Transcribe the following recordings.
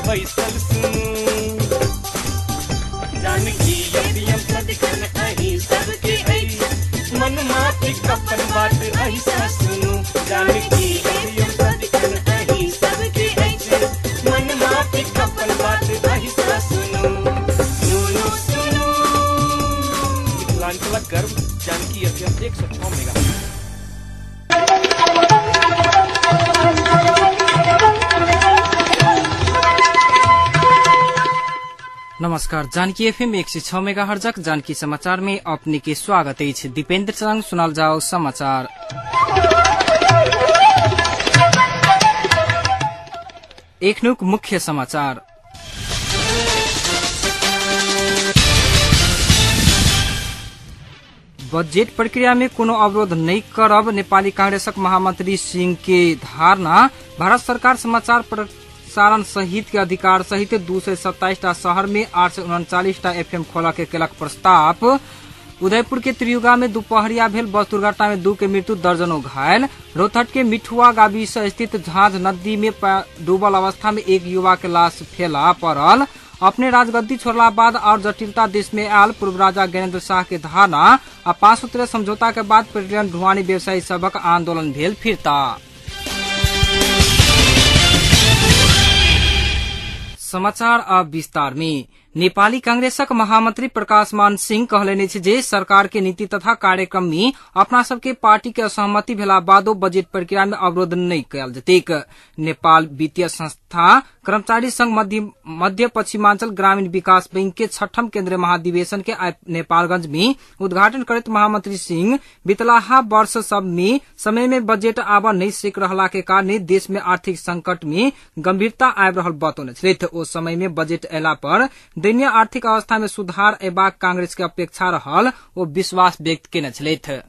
बैसल सुनू जानकी एफएम सदकन अही सबके ऐ मन माटी कपन बात ऐसा सुनू जानकी एफएम सदकन अही सबके ऐ मन माटी कपन बात ऐसा सुनू सुनू सुनू मिथिलांचल गर्व जानकी एफएम 106 मेगा। नमस्कार, जानकी एफएम 106 मेगाहर्ज जानकी समाचार में अपने के स्वागत है। दीपेंद्र संग सुनाल जाओ समाचार। एक नुक मुख्य समाचार। बजेट प्रक्रिया में कोनो अवरोध नहीं करब नेपाली कांग्रेसक महामंत्री सिंह के धारणा। भारत सरकार समाचार प्रसारण सहित के अधिकार सहित 227 शहर में 839 एफएम खोला के केलक प्रस्ताव। उदयपुर के त्रियुगा में दोपहरिया भेल बस दुर्घटना में 2 के मृत्यु, दर्जनों घायल। रोहतट के मिठुआ गाविस स्थित झांझ नदी में डूबल अवस्था में एक युवा के लाश फेला पड़ल। अपने राजगद्दी छोड़ला बाद और जटिलता देश में आयल पूर्व राजा ज्ञानेन्द्र शाह के धारणा। आ 5 सूत्रीय समझौता के बाद पेट्रोलियम ढुवानी व्यवसायी सबक आंदोलन भेल फिरता। समाचार अब विस्तार में। नेपाली कांग्रेसक महामंत्री प्रकाशमान सिंह कहलनि जे सरकार के नीति तथा कार्यक्रम में अपना सबके पार्टी के असहमति भेला बादो बजेट प्रक्रिया में अवरोध नहीं कयल जतेक। नेपाल वित्तीय संस्था कर्मचारी संघ मध्य पश्चिमांचल ग्रामीण विकास बैंक के 6ठम केन्द्रीय महाधिवेशन के नेपालगंज में उद्घाटन करते महामंत्री सिंह बितलाहा वर्ष सब में समय में बजेट आवा नहीं सीख रहला के कारण देश में आर्थिक संकट में गंभीरता आबि रहल बतौने छथि। ओ समय में बजेट अयला पर दैनीय आर्थिक अवस्था में सुधार एबाक कांग्रेस के अपेक्षा रहल ओ विश्वास व्यक्त केने छथि।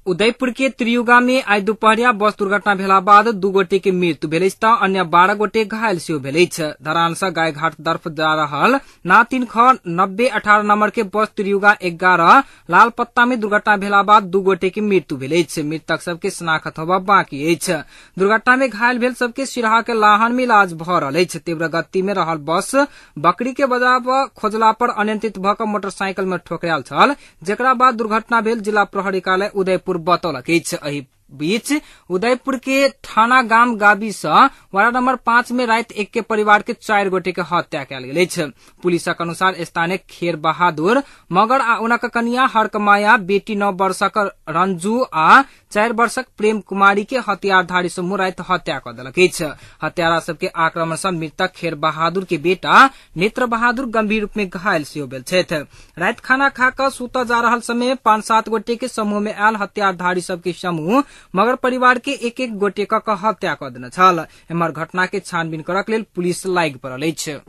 उदयपुर के त्रियुगा में आज दोपहरिया बस दुर्घटना भेला बाद 2 गोटे के मृत्यु भेल त अन्य 12 गोटे घायल सेहो भेल। धरानसा गायघाट तरफ जा रहल ना 3 ख 9018 नंबर के बस त्रियुगा 11 लालपत्ता में दुर्घटना भेला बाद 2 गोटे के मृत्यु भेल। मृतक सबके शनाख्त होबा बाकी अछि। दुर्घटना में घायल भेल सबके सिराहा के लाहन में इलाज भ रहल अछि। तीव्र गति में रहल बस बकरी के बजाब खोजला पर अनियंत्रित भ क मोटरसाइकिल में ठोकरायल छल, जेकरा बाद दुर्घटना भेल। जिला प्रहरी कार्यालय उदयपुर बतौलक अछि। एहि बीच उदयपुर के थाना गाम गाविस वार्ड नंबर 5 में रात एक के परिवार के 4 गोटे के हत्या कयल गेल अछि। पुलिसक अनुसार स्थानीय खेर बहादुर मगर आ उनक कनिया हरकमाया, बेटी 9 वर्षक रंजू आ 4 वर्षक प्रेम कुमारी के हथियारधारी समूह रात हत्या क देलक अछि। हत्यारा सबके आक्रमण सँ मृतक खेर बहादुर के बेटा नेत्र बहादुर गंभीर रूप में घायल सेहो भेल छथि। रात खाना खा क सुत जा रहल समय 5-7 गोटे के समूह में आयल हथियारधारी सबके समूह मगर परिवार के एक गोटे क हत्या क देने छल। एम्हर घटना के छानबीन करक लेल पुलिस लागि पड़ल अछि।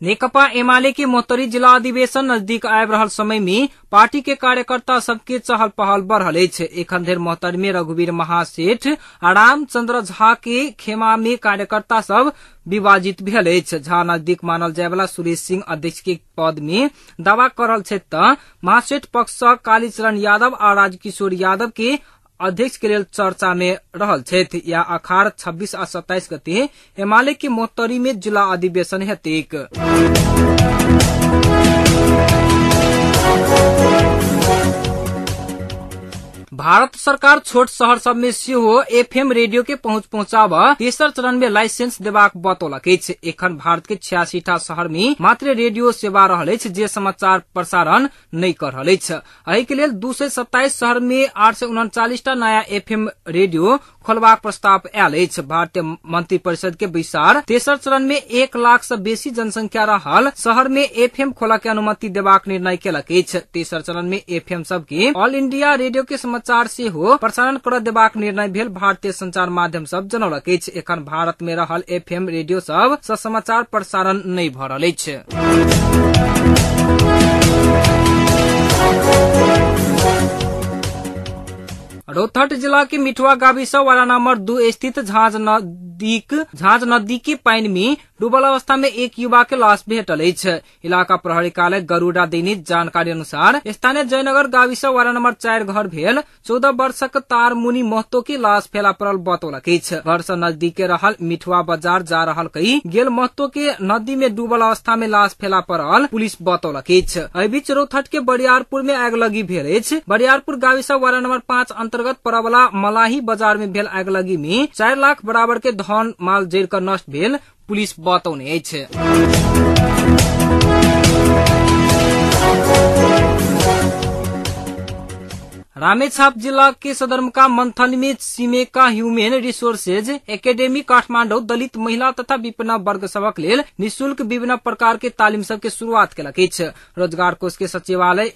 नेकपा एमाले के मोहतरी जिला अधिवेशन नजदीक आबि रहल समय में पार्टी के कार्यकर्ता सबके चहल पहल बढ़ल अछि। एखन धरि मोहतरी में रघुवीर महासेठ आ रामचंद्र झा के खेमा में कार्यकर्ता सब विभाजित भेल अछि। झा नजदीक मानल जाय वाला सुरेश सिंह अध्यक्ष के पद में दावा कर रहल छथि त महासेठ पक्ष कालीचरण यादव आ राजकिशोर यादव के अध्यक्ष के लेल चर्चा में रहल छथि। या अखाड़ 26 आ 27 गते एमाले के मोहतरी में जिला अधिवेशन हेतैक। भारत सरकार छोट शहर सब में सेहो एफएम रेडियो के पहुंच पहुंचाबा तेसर चरण में लाइसेंस देबाक बतौलक अछि। एखन भारत के 86टा शहर में मात्र रेडियो सेवा रहल अछि जे समाचार प्रसारण नहीं कर रहल अछि। एहि के लेल 227 शहर में 839टा नया एफएम रेडियो खोलबाक प्रस्ताव आयल अछि। भारतीय मंत्री परिषद के विचार तेसर चरण में 1 लाख से बेसी जनसंख्या रहल शहर में एफएम खोला के अनुमति देबाक निर्णय केलक अछि। तेसर चरण में एफएम सब के ऑल इंडिया रेडियो के समाचार सेहो प्रसारण कर देबाक निर्णय भेल। भारतीय संचार माध्यम सब जनौलक अछि। एखन भारत में रहल एफएम रेडियो सब से समाचार प्रसारण नहीं भ रहल अछि। रौतहट जिला के मिठुआ गाविस वार्ड नंबर 2 स्थित झाँझ नदी के पानी में डूबल अवस्था में एक युवा के लाश भेटल अछि। इलाका प्रहरी कार्यालय गरुड़ा दैनिक जानकारी अनुसार स्थानीय जयनगर गाविस वार्ड नंबर 4 घर भेल 14 वर्षक तारमुनि महतो के लाश फेला पड़ल बतौलक अछि। घर से नजदीक रहल मिठुआ बाजार जा रहल कई गेल महतो के नदी में डूबल अवस्था में लाश फेला पड़ल पुलिस बतौलक अछि। एहि बीच रौतहट के बरियारपुर में आगलगी भेल अछि। बरियारपुर गाविस वार्ड नंबर 5 अंतर्गत परवला मलाही बाजार में भेल आगलगी में 4 लाख बराबर के धन माल जरि कर नष्ट भेल पुलिस बतौने अछि। रामेछाप जिला के सदरमुकाम मंथन में सिमेका ह्यूमन रिसोर्सेज एकेडमी काठमाडौँ दलित महिला तथा विपन्न वर्ग सबक लेल निःशुल्क विभिन्न प्रकार के तालिम सब के शुरुआत केलक अछि। रोजगार कोष के सचिवालय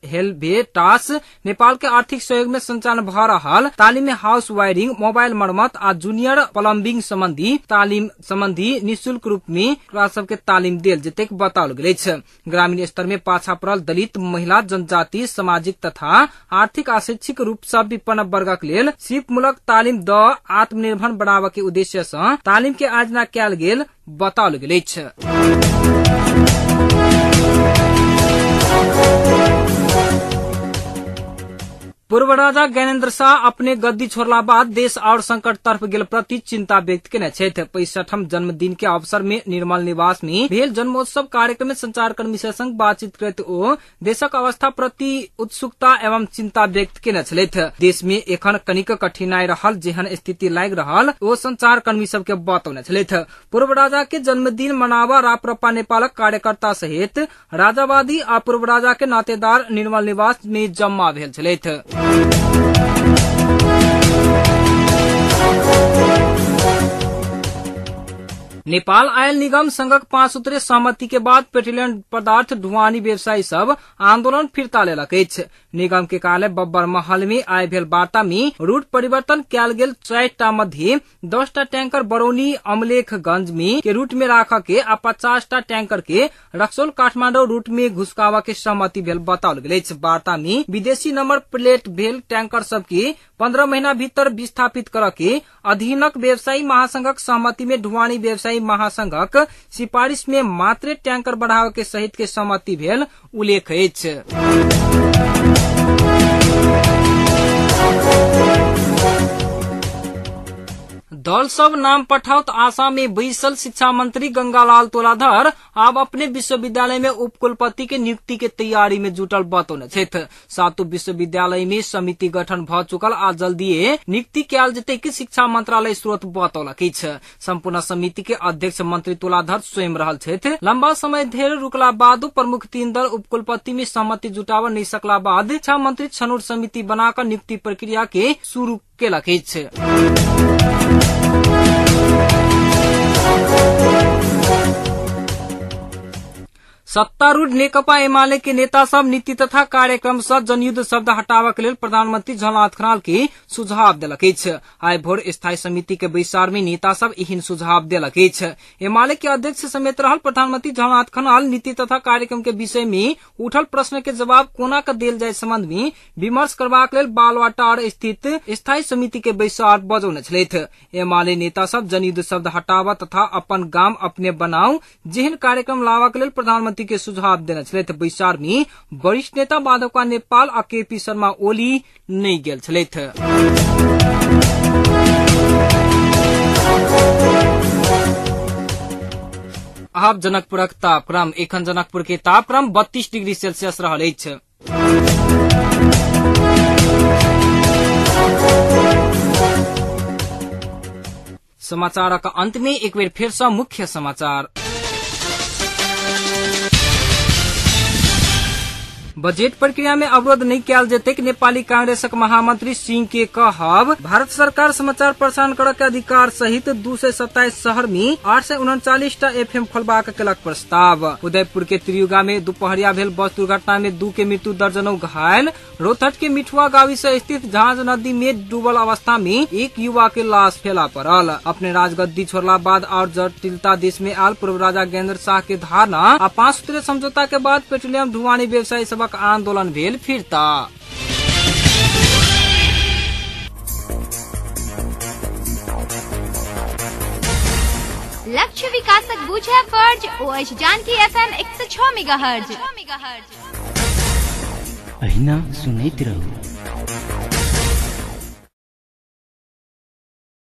हेलभेटास नेपाल के आर्थिक सहयोग में संचालन भ रहल तालिम में हाउस वायरिंग, मोबाइल मरम्मत आ जूनियर प्लम्बिंग संबंधी तालिम संबंधी निःशुल्क रूप में सब के तालिम देल जेतै बताओल गेल अछि। ग्रामीण स्तर में पाछा पड़ल दलित महिला जनजाति सामाजिक तथा आर्थिक आ शैक्षिक रूप से विपन्न वर्गक लेल सिपमूलक तालिम द आत्मनिर्भर बनाबय के उद्देश्य से तालिम के आयोजना कयल गेल बताओल गेल अछि। पूर्व राजा ज्ञानेन्द्र शाह अपने गद्दी छोड़ला बाद देश और संकट तरफ गेल प्रति चिंता व्यक्त केने छथि। 65म जन्मदिन के अवसर में निर्मल निवास में भेल जन्मोत्सव कार्यक्रम में संचारकर्मी संग बातचीत करैत ओ देशक अवस्था प्रति उत्सुकता एवं चिंता व्यक्त केने छथि। देश में एखन कनिक कठिनाई रहल जेहन स्थिति लागि रहल ओ संचारकर्मी सबके बतौने छथि। पूर्व राजा के जन्मदिन मनावा राप्रपा नेपालक कार्यकर्ता सहित राजावादी आ पूर्व राजा के नातेदार निर्मल निवास में जम्मा भेल छथि। नेपाल आयल निगम संघक 5 सूत्रीय सहमति के बाद पेट्रोलियम पदार्थ ढुवानी व्यवसायी सब आंदोलन फिरता लेलक अछि। निगम के कार्यालय बब्बर महल में आय भेल वार्ता में रूट परिवर्तन कयल गेल 4टा मध्य 10टा टैंकर बरौनी अमलेखगंज में के रूट में राख के आ 50टा टैंकर के रक्सौल काठमांडू रूट में घुसकावा के सहमति भेल बताओल गेल अछि। वार्ता में विदेशी नंबर प्लेट भेल टैंकर सब के 15 महीना भीतर विस्थापित कर के अधीनक व्यवसायी महासंघक सहमति में ढुवानी व्यवसायी महासंघक सिफारिश में मात्र टैंकर बढ़ावे के सहित के सहमति भेल उल्लेख अछि। दल सब नाम पठाओत आशा में बैसल शिक्षा मंत्री गंगालाल तोलाधर अब अपने विश्वविद्यालय में उपकुलपति के नियुक्ति के तैयारी में जुटल बतौने छथि। 7 विश्वविद्यालय में समिति गठन भ चुकल आ जल्दीए नियुक्ति कयल जेतै कि शिक्षा मंत्रालय स्रोत बतौलक अछि। संपूर्ण समिति के अध्यक्ष मंत्री तोलाधर स्वयं रहल छथि। लंबा समय धरि रुकला बाद प्रमुख 3 दल उपकुलपति में सहमति जुटाव नहीं सकला बाद शिक्षा मंत्री छनौट समिति बनाकर नियुक्ति प्रक्रिया के शुरू केलक अछि। सत्तारूढ़ नेकपा एमाले के नेता सब नीति तथा कार्यक्रम से जनयुद्ध शब्द हटावक लेल प्रधानमंत्री झलनाथ खनाल के सुझाव देलक अछि। आइ भोर स्थायी समिति के बैसार में नेता सब एहन सुझाव देलक अछि। एमाले के अध्यक्ष समेत रहल प्रधानमंत्री झलनाथ खनाल नीति तथा कार्यक्रम के विषय में उठल प्रश्न के जवाब कोना क देल जाय संबंध में विमर्श करबाक लेल बालवाटार स्थित स्थायी समिति के बैसार बजौने छथि। एमाले नेता सब जनयुद्ध शब्द हटाव तथा अपन गाम अपने बनाऊ जेहन कार्यक्रम लावक लेल प्रधानमंत्री के सुझाव देने छथि। बैसार में वरिष्ठ नेता माधवका नेपाल आ केपी शर्मा ओली नहीं गेल छथि। अब जनकपुरक तापक्रम। एखन जनकपुर के तापक्रम 32 डिग्री सेल्सियस रहल अछि। समाचारक अंत में एक बेर फिर से मुख्य समाचार। बजेट प्रक्रिया में अवरोध नहीं कयल जेतै नेपाली कांग्रेसक महामंत्री सिंह के कहब। भारत सरकार समाचार प्रसारण करय के अधिकार सहित 227 शहर में 839टा FM खोलबाक केलक प्रस्ताव। उदयपुर के त्रियुगा में दुपहरिया भेल बस दुर्घटना में 2 के मृत्यु, दर्जनों घायल। रोहतक के मिठुआ गाविस स्थित झाँझ नदी में डूबल अवस्था में एक युवा के लाश फेला पड़ल। अपने राजगद्दी छोड़ला बाद और जटिलता देश में आल। पूर्व राजा ज्ञानेन्द्र शाह के धारणा आ 5 सूत्रीय समझौता के बाद पेट्रोलियम ढुवानी व्यवसायी सबक आंदोलन भेल फिरता। लक्ष्य विकासक बुझे फर्ज OH जानकी FM 106 मेगाहर्ज। ऐना सुनैत रहू।